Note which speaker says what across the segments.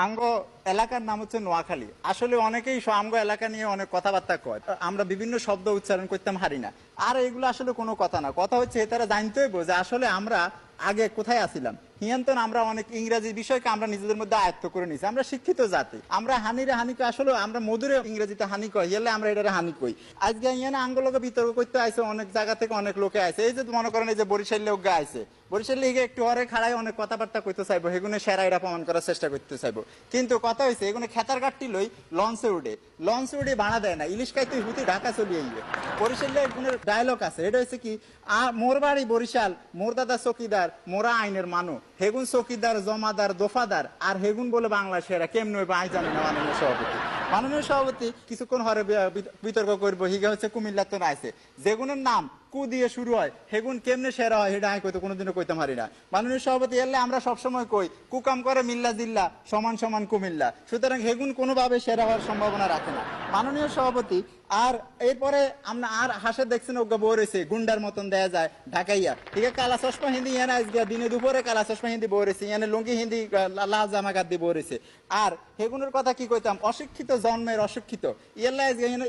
Speaker 1: আঙ্গ এলাকার নাম হচ্ছে নোয়াখালী। আসলে অনেকেই আমগো এলাকা নিয়ে অনেক কথাবার্তা কয়, আমরা বিভিন্ন শব্দ উচ্চারণ করতাম হারি না। আর এগুলো আসলে কোনো কথা না, কথা হচ্ছে তারা জানতে হইব যে আসলে আমরা আগে কোথায় আসিলাম। হিয়ান্তন আমরা অনেক ইংরেজি বিষয়কে আমরা নিজেদের মধ্যে আয়ত্ত করে নিছি। আমরা শিক্ষিত জাতি, আমরা হানিরে হানিকে আসলে আমরা মধুরে ইংরেজিতে হানি কই, এলে আমরা এটারে হানি কই। আজকে ইয়ানা আঙ্গলকে বিতর্ক করতে আইছে, অনেক জায়গা থেকে অনেক লোকে আইছে। এই যে মনে করেন এই যে বরিশাল লোক আইছে, বরিশাল লিগে একটু হরে খাড়ায় অনেক কথাবার্তা কইতে চাইবো, সেগুলো সেরা এটা প্রমাণ করার চেষ্টা করতে চাইবো। কিন্তু কথা হয়েছে এগুলো খেতার কাটটি লই লঞ্চে উঠে ভাড়া দেয় না, ইলিশ খাইতে হুতি ঢাকা চলিয়ে আইবে। বরিশালে একজনের ডায়লগ আছে, এটা হচ্ছে কি, মোর বাড়ি বরিশাল, মোর দাদা চকিদার, মোরা আইনের মানু, হেগুন চকিদার জমাদার দোফাদার, আর হেগুন বলে বাংলা সেরা কেমন হইবে আই জানি না। মাননীয় সভাপতি কিছুক্ষণ হরে বিতর্ক করবো, হিগে হচ্ছে কুমিল্লার তো নাইছে, যেগুনের নাম কু দিয়ে শুরু হয় হেগুন কেমনে সেরা হয় সেটা আমি কইতে কোনোদিনও কইতে পারি না। মাননীয় সভাপতি এলে আমরা সবসময় কই কুকাম করে মিল্লা জিল্লা সমান সমান কুমিল্লা, সুতরাং হেগুন কোনোভাবে সেরা হওয়ার সম্ভাবনা রাখে না মাননীয় সভাপতি। আর এরপরে আমরা আর হাসে দেখছেন ওকে বই রয়েছে গুন্ডার মতন দেয়া যায় ঢাকাইয়া, ঠিক আছে, কালা চশমা হিন্দি ইয়ানা দিনে দুপুরে কালা চশমা হিন্দি বই রয়েছে, ইয়ানে লুঙ্গি হিন্দি লাল জামা গাদ দিয়ে বই রয়েছে। আর হেগুনের কথা কি কইতাম, অশিক্ষিত জন্মের অশিক্ষিত,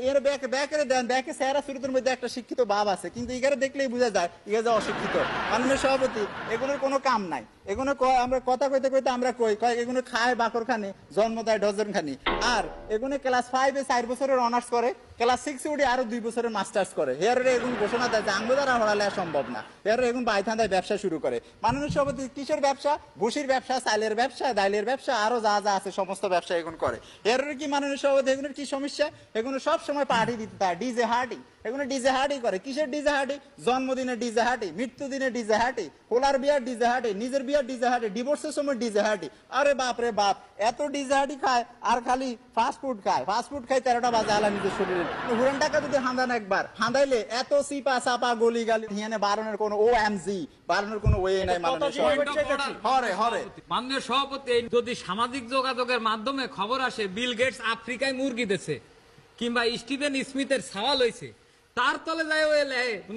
Speaker 1: এর ব্যাকে দেন ব্যাকে চেহারা চরিত্রের মধ্যে একটা শিক্ষিত ভাব আছে, কিন্তু এখানে দেখলেই বোঝা যায় ইয়ে যে অশিক্ষিত। মাননীয় সভাপতি এগুলোর কোনো কাম নাই, এগুলো আমরা কথা কইতে কইতে আমরা কই এগুলো খায় বাকর খানি, জন্ম দেয় ডজন খানি। আর এগুলো ক্লাস 5-এ 4 বছরের অনার্স করে, ক্লাস 6-এ উঠে আরো 2 বছরের মাস্টার্স করে। হেয়ারে এগুলো ঘোষণা দেয় যে আঙ্গ দ্বারা হড়ালে সম্ভব না, হেয়ারে এগুলো বাইথান্দায় ব্যবসা শুরু করে। মাননীয় সভাপতি কিসের ব্যবসা, ভুসির ব্যবসা, চাইলের ব্যবসা, ডাইলের ব্যবসা, আরো যা যা আছে সমস্ত ব্যবসা এগুলো করে। হেয়ারে কি মাননীয় সভাপতি এগুলোর কি সমস্যা, এগুলো সব সময় পার্টি দিতে হয়, ডিজে হার্টি, এগুলো ডিজে হার্টি করে। কিসের ডিজে হার্টি, জন্মদিনে ডিজে হার্টি, মৃত্যু দিনে ডিজে হার্টি, পোলার বিয়ার ডিজে হার্টি, নিজের বিয়ার ডিজে হার্টি, ডিভোর্সের সময় ডিজে হার্টি। আরে বাপ রে বাপ, এত ডিজে হার্টি খায় আর খালি ফাস্ট ফুড খায়, ফাস্ট ফুড খায় 13টা বাজে আলা নিজের শরীরে। হুরান টাকা যদি হাঁদান একবার হাঁদাইলে এত সিপা চাপা গলি গালি হিয়ানে বারণের কোনো OMG বারণের কোনো ওয়ে নাই।
Speaker 2: মাননীয় সভাপতি, যদি সামাজিক যোগাযোগের মাধ্যমে খবর আসে বিল গেটস আফ্রিকায় মুরগি দিছে কিংবা স্টিভেন স্মিথের সওয়াল হয়েছে, তার তলে যায় ওই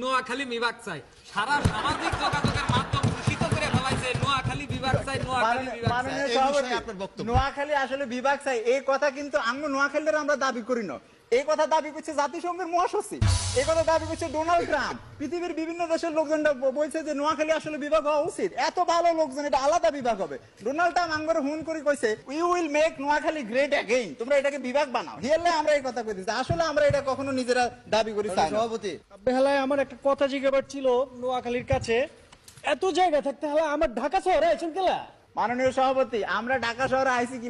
Speaker 2: নোয়াখালী বিভাগ চাই, সারা সামাজিক যোগাযোগের মাধ্যম দূষিত করে ফেলাইছে নোয়াখালী বিভাগ চাই, নোয়াখালী বিভাগ চাই।
Speaker 1: নোয়াখালী আসলে বিভাগ চাই এই কথা কিন্তু আঙ্গ নোয়াখালীর আমরা দাবি করি না, এই কথা দাবি করছে জাতিসংঘের মহাসচিব, এই কথা দাবি করছে ডোনাল্ড ট্রাম্প। পৃথিবীর বিভিন্ন দেশের লোকজন বলছে যে নোয়াখালী আসলে বিভাগ হওয়া উচিত, এত ভালো লোকজন, এটা আলাদা বিভাগ হবে। ডোনাল্ড ট্রাম্প আঙ্গরে হুন করে কইছে we will make Noakhali great again, তোমরা এটাকে বিভাগ বানাও। হিয়ালে আমরা এই কথা কইতেছি, আসলে আমরা এটা কখনো নিজেরা দাবি করি চাই না।
Speaker 3: সভাপতি
Speaker 4: বেহালায় আমার একটা কথা জিজ্ঞাবার ছিল, নোয়াখালীর কাছে এত জায়গা থাকতে হলে আমার ঢাকা শহরে আছেন কেলা?
Speaker 1: মাননীয় সভাপতি আমরা ঢাকা শহরে আইসি কি